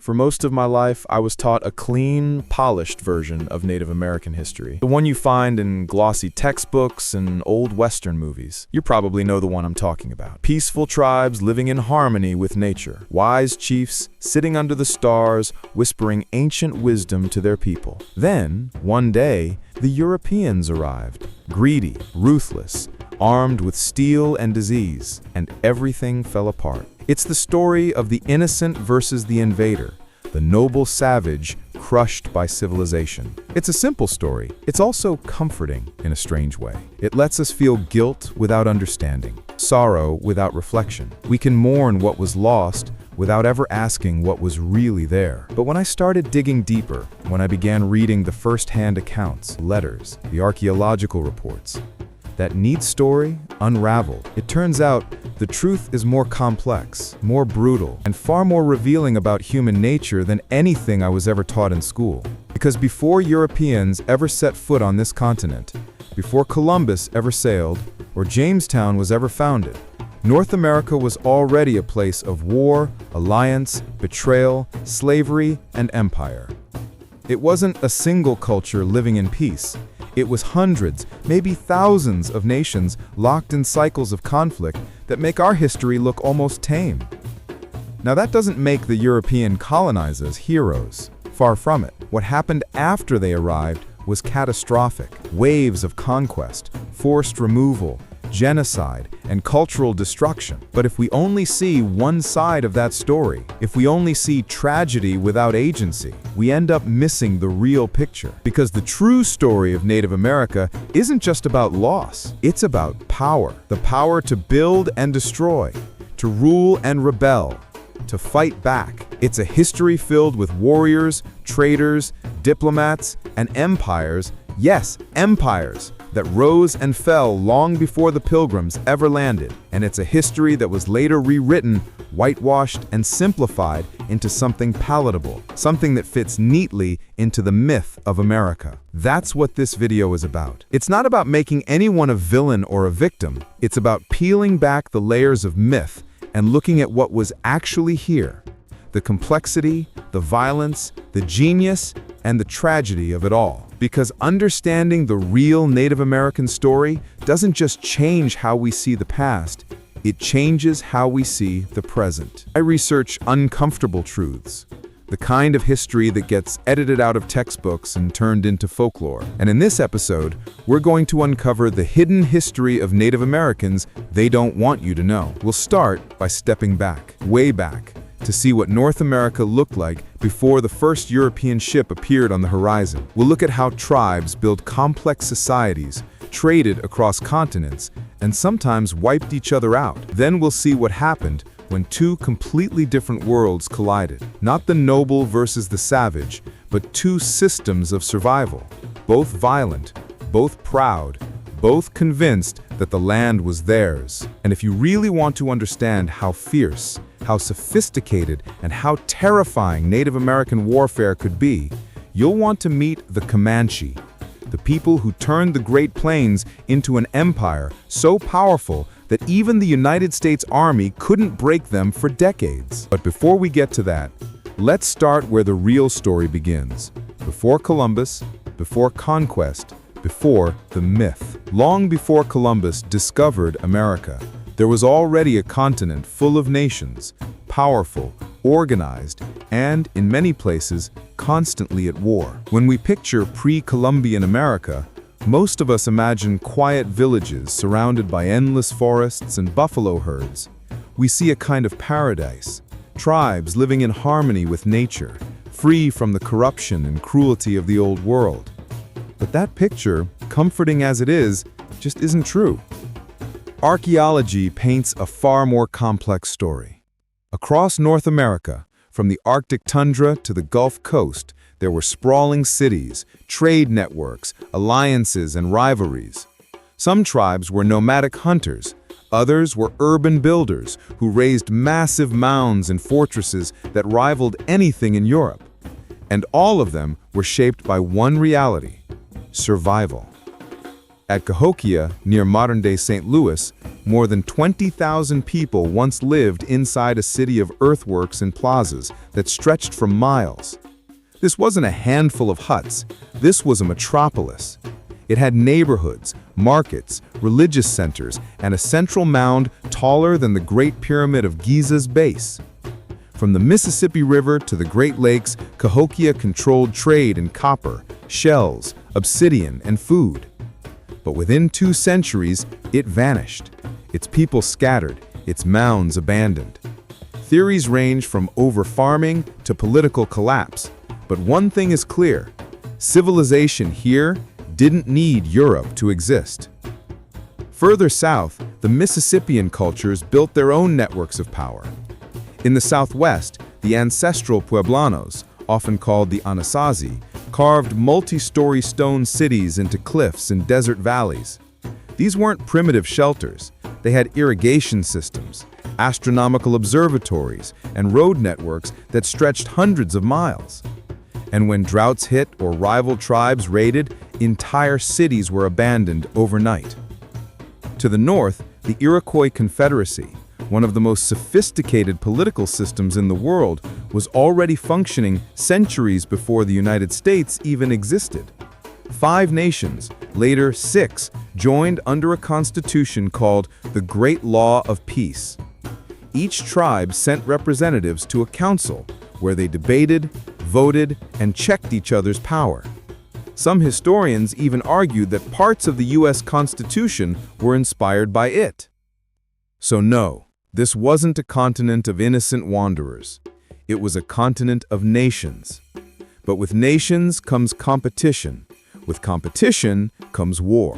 For most of my life, I was taught a clean, polished version of Native American history. The one you find in glossy textbooks and old Western movies. You probably know the one I'm talking about. Peaceful tribes living in harmony with nature. Wise chiefs sitting under the stars, whispering ancient wisdom to their people. Then, one day, the Europeans arrived. Greedy, ruthless, armed with steel and disease, and everything fell apart. It's the story of the innocent versus the invader, the noble savage crushed by civilization. It's a simple story. It's also comforting in a strange way. It lets us feel guilt without understanding, sorrow without reflection. We can mourn what was lost without ever asking what was really there. But when I started digging deeper, when I began reading the first-hand accounts, letters, the archaeological reports, that neat story unraveled. It turns out the truth is more complex, more brutal, and far more revealing about human nature than anything I was ever taught in school. Because before Europeans ever set foot on this continent, before Columbus ever sailed, or Jamestown was ever founded, North America was already a place of war, alliance, betrayal, slavery, and empire. It wasn't a single culture living in peace. It was hundreds, maybe thousands of nations locked in cycles of conflict that make our history look almost tame. Now that doesn't make the European colonizers heroes. Far from it. What happened after they arrived was catastrophic. Waves of conquest, forced removal, genocide, and cultural destruction. But if we only see one side of that story, if we only see tragedy without agency, we end up missing the real picture. Because the true story of Native America isn't just about loss, it's about power. The power to build and destroy, to rule and rebel, to fight back. It's a history filled with warriors, traders, diplomats, and empires, yes, empires, that rose and fell long before the Pilgrims ever landed. And it's a history that was later rewritten, whitewashed, and simplified into something palatable, something that fits neatly into the myth of America. That's what this video is about. It's not about making anyone a villain or a victim. It's about peeling back the layers of myth and looking at what was actually here. The complexity, the violence, the genius, and the tragedy of it all. Because understanding the real Native American story doesn't just change how we see the past, it changes how we see the present. I research uncomfortable truths, the kind of history that gets edited out of textbooks and turned into folklore. And in this episode, we're going to uncover the hidden history of Native Americans they don't want you to know. We'll start by stepping back, way back, to see what North America looked like before the first European ship appeared on the horizon. We'll look at how tribes built complex societies, traded across continents, and sometimes wiped each other out. Then we'll see what happened when two completely different worlds collided. Not the noble versus the savage, but two systems of survival, both violent, both proud, both convinced that the land was theirs. And if you really want to understand how fierce, how sophisticated, and how terrifying Native American warfare could be, you'll want to meet the Comanche, the people who turned the Great Plains into an empire so powerful that even the United States Army couldn't break them for decades. But before we get to that, let's start where the real story begins. Before Columbus, before conquest, before the myth. Long before Columbus discovered America, there was already a continent full of nations, powerful, organized, and, in many places, constantly at war. When we picture pre-Columbian America, most of us imagine quiet villages surrounded by endless forests and buffalo herds. We see a kind of paradise, tribes living in harmony with nature, free from the corruption and cruelty of the old world. But that picture, comforting as it is, just isn't true. Archaeology paints a far more complex story. Across North America, from the Arctic tundra to the Gulf Coast, there were sprawling cities, trade networks, alliances, and rivalries. Some tribes were nomadic hunters, others were urban builders who raised massive mounds and fortresses that rivaled anything in Europe. And all of them were shaped by one reality: survival. At Cahokia, near modern-day St. Louis, more than 20,000 people once lived inside a city of earthworks and plazas that stretched for miles. This wasn't a handful of huts. This was a metropolis. It had neighborhoods, markets, religious centers, and a central mound taller than the Great Pyramid of Giza's base. From the Mississippi River to the Great Lakes, Cahokia controlled trade in copper, shells, obsidian, and food. But within 2 centuries, it vanished. Its people scattered, its mounds abandoned. Theories range from over-farming to political collapse. But one thing is clear: civilization here didn't need Europe to exist. Further south, the Mississippian cultures built their own networks of power. In the southwest, the ancestral Pueblanos, often called the Anasazi, carved multi-story stone cities into cliffs and desert valleys. These weren't primitive shelters. They had irrigation systems, astronomical observatories, and road networks that stretched hundreds of miles. And when droughts hit or rival tribes raided, entire cities were abandoned overnight. To the north, the Iroquois Confederacy, one of the most sophisticated political systems in the world, was already functioning centuries before the United States even existed. 5 nations, later 6, joined under a constitution called the Great Law of Peace. Each tribe sent representatives to a council where they debated, voted, and checked each other's power. Some historians even argued that parts of the U.S. Constitution were inspired by it. So no, this wasn't a continent of innocent wanderers. It was a continent of nations. But with nations comes competition. With competition comes war.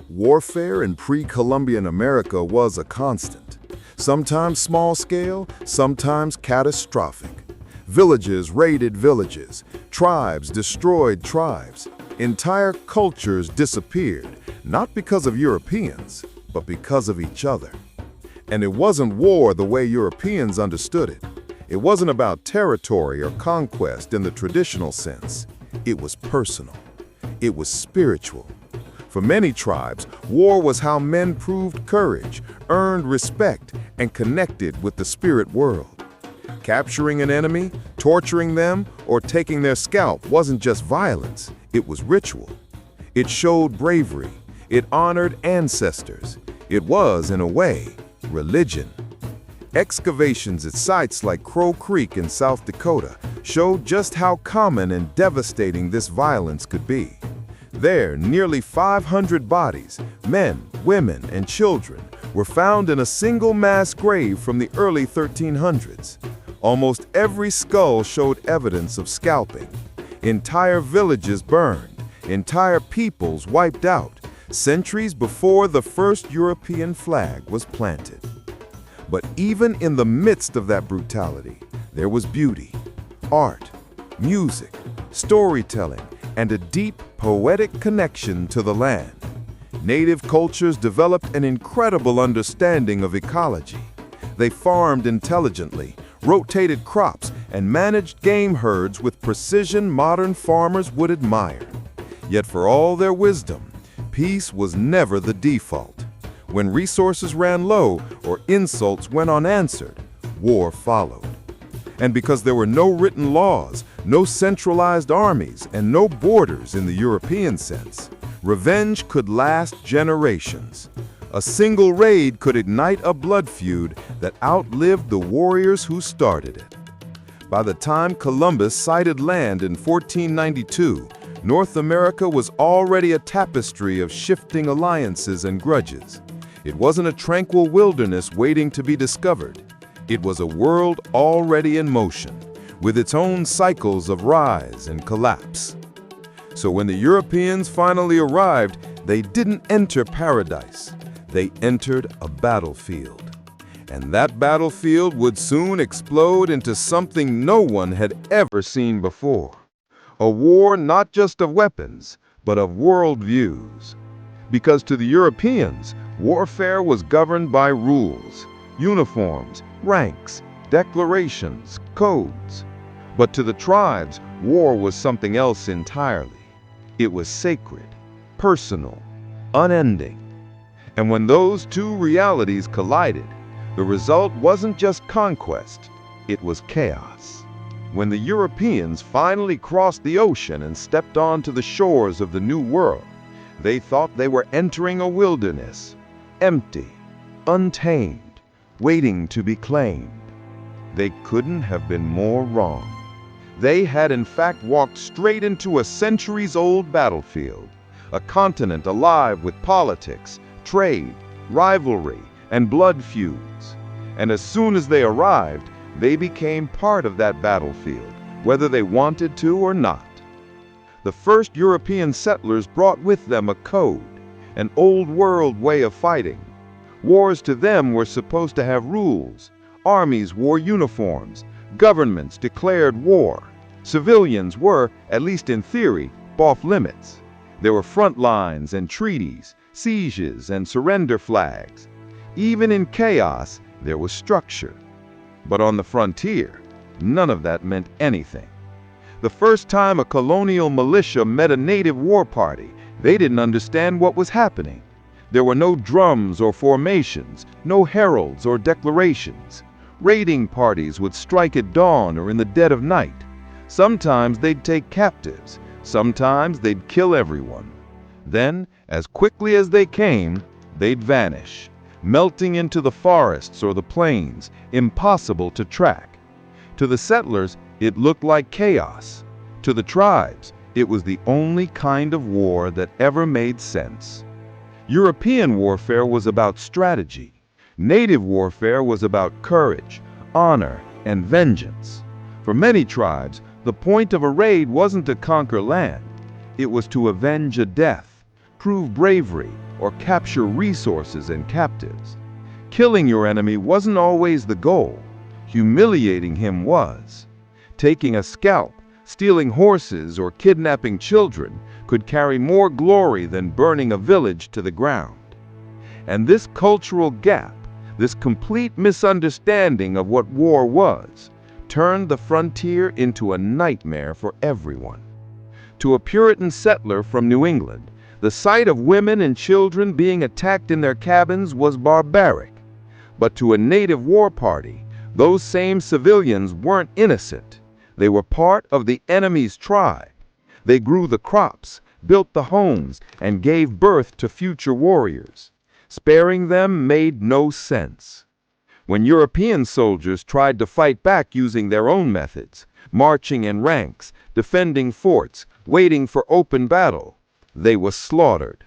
Warfare in pre-Columbian America was a constant. Sometimes small-scale, sometimes catastrophic. Villages raided villages. Tribes destroyed tribes. Entire cultures disappeared, not because of Europeans, but because of each other. And it wasn't war the way Europeans understood it. It wasn't about territory or conquest in the traditional sense. It was personal. It was spiritual. For many tribes, war was how men proved courage, earned respect, and connected with the spirit world. Capturing an enemy, torturing them, or taking their scalp wasn't just violence, it was ritual. It showed bravery. It honored ancestors. It was, in a way, religion. Excavations at sites like Crow Creek in South Dakota showed just how common and devastating this violence could be. There, nearly 500 bodies, men, women, and children, were found in a single mass grave from the early 1300s. Almost every skull showed evidence of scalping. Entire villages burned, entire peoples wiped out, centuries before the first European flag was planted. But even in the midst of that brutality, there was beauty, art, music, storytelling, and a deep poetic connection to the land. Native cultures developed an incredible understanding of ecology. They farmed intelligently, rotated crops, and managed game herds with precision modern farmers would admire. Yet for all their wisdom, peace was never the default. When resources ran low or insults went unanswered, war followed. And because there were no written laws, no centralized armies, and no borders in the European sense, revenge could last generations. A single raid could ignite a blood feud that outlived the warriors who started it. By the time Columbus sighted land in 1492, North America was already a tapestry of shifting alliances and grudges. It wasn't a tranquil wilderness waiting to be discovered. It was a world already in motion, with its own cycles of rise and collapse. So when the Europeans finally arrived, they didn't enter paradise. They entered a battlefield. And that battlefield would soon explode into something no one had ever seen before. A war not just of weapons, but of worldviews. Because to the Europeans, warfare was governed by rules, uniforms, ranks, declarations, codes. But to the tribes, war was something else entirely. It was sacred, personal, unending. And when those two realities collided, the result wasn't just conquest, it was chaos. When the Europeans finally crossed the ocean and stepped onto the shores of the New World, they thought they were entering a wilderness, empty, untamed, waiting to be claimed. They couldn't have been more wrong. They had in fact walked straight into a centuries-old battlefield, a continent alive with politics, trade, rivalry, and blood feuds. And as soon as they arrived, they became part of that battlefield, whether they wanted to or not. The first European settlers brought with them a code, an old world way of fighting. Wars to them were supposed to have rules. Armies wore uniforms. Governments declared war. Civilians were, at least in theory, off limits. There were front lines and treaties, sieges and surrender flags. Even in chaos, there was structure. But on the frontier, none of that meant anything. The first time a colonial militia met a native war party, they didn't understand what was happening. There were no drums or formations, no heralds or declarations. Raiding parties would strike at dawn or in the dead of night. Sometimes they'd take captives, sometimes they'd kill everyone. Then, as quickly as they came, they'd vanish, melting into the forests or the plains, impossible to track. To the settlers, it looked like chaos. To the tribes, it was the only kind of war that ever made sense. European warfare was about strategy. Native warfare was about courage, honor, and vengeance. For many tribes, the point of a raid wasn't to conquer land. It was to avenge a death, prove bravery, or capture resources and captives. Killing your enemy wasn't always the goal. Humiliating him was. Taking a scalp, stealing horses, or kidnapping children could carry more glory than burning a village to the ground. And this cultural gap, this complete misunderstanding of what war was, turned the frontier into a nightmare for everyone. To a Puritan settler from New England, the sight of women and children being attacked in their cabins was barbaric. But to a native war party, those same civilians weren't innocent. They were part of the enemy's tribe. They grew the crops, built the homes, and gave birth to future warriors. Sparing them made no sense. When European soldiers tried to fight back using their own methods, marching in ranks, defending forts, waiting for open battle, they were slaughtered.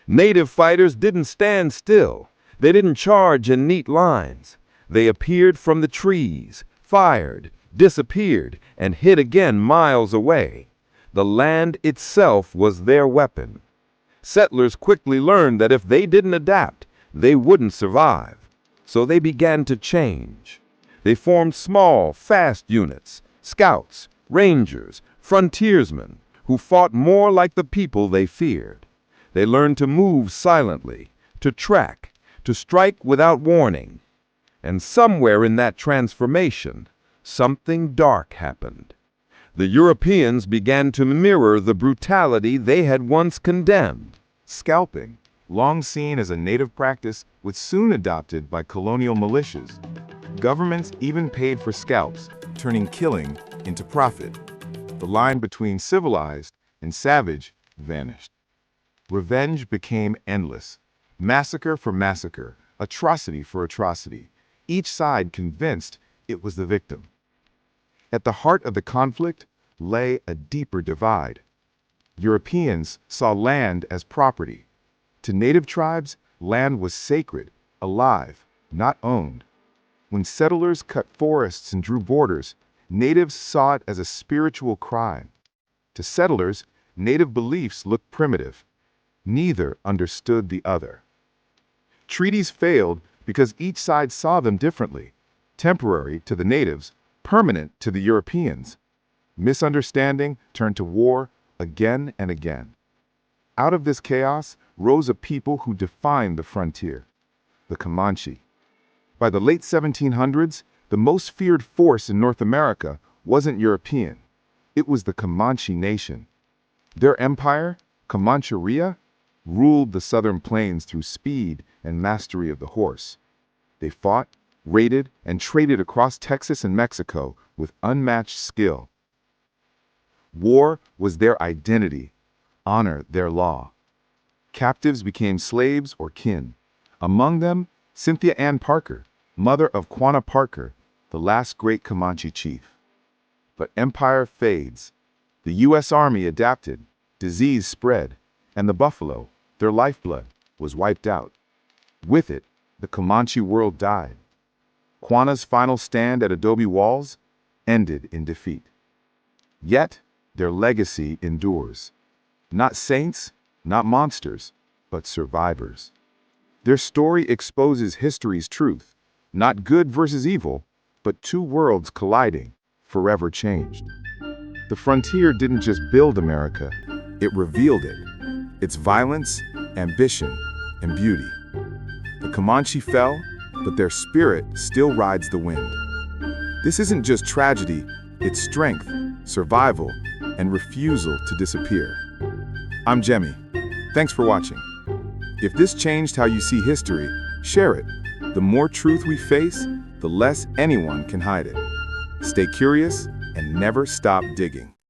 Native fighters didn't stand still. They didn't charge in neat lines. They appeared from the trees, fired, disappeared, and hid again miles away. The land itself was their weapon. Settlers quickly learned that if they didn't adapt, they wouldn't survive. So they began to change. They formed small, fast units, scouts, rangers, frontiersmen, who fought more like the people they feared. They learned to move silently, to track, to strike without warning. And somewhere in that transformation, something dark happened. The Europeans began to mirror the brutality they had once condemned. Scalping, long seen as a native practice, was soon adopted by colonial militias. Governments even paid for scalps, turning killing into profit. The line between civilized and savage vanished. Revenge became endless. Massacre for massacre, atrocity for atrocity, each side convinced it was the victim. At the heart of the conflict lay a deeper divide. Europeans saw land as property. To native tribes, land was sacred, alive, not owned. When settlers cut forests and drew borders, natives saw it as a spiritual crime. To settlers, native beliefs looked primitive. Neither understood the other. Treaties failed because each side saw them differently. Temporary to the natives, permanent to the Europeans. Misunderstanding turned to war again and again. Out of this chaos rose a people who defined the frontier, the Comanche. By the late 1700s, the most feared force in North America wasn't European. It was the Comanche nation. Their empire, Comancheria, ruled the southern plains through speed and mastery of the horse. They fought, raided, and traded across Texas and Mexico with unmatched skill. War was their identity, honor their law. Captives became slaves or kin. Among them, Cynthia Ann Parker, mother of Quanah Parker, the last great Comanche chief. But empire fades. The U.S. Army adapted, disease spread, and the buffalo, their lifeblood, was wiped out. With it, the Comanche world died. Quanah's final stand at Adobe Walls ended in defeat. Yet, their legacy endures. Not saints, not monsters, but survivors. Their story exposes history's truth, not good versus evil, but two worlds colliding, forever changed. The frontier didn't just build America, it revealed it. Its violence, ambition, and beauty. The Comanche fell, but their spirit still rides the wind. This isn't just tragedy, it's strength, survival, and refusal to disappear. I'm Jemmy. Thanks for watching. If this changed how you see history, share it. The more truth we face, the less anyone can hide it. Stay curious and never stop digging.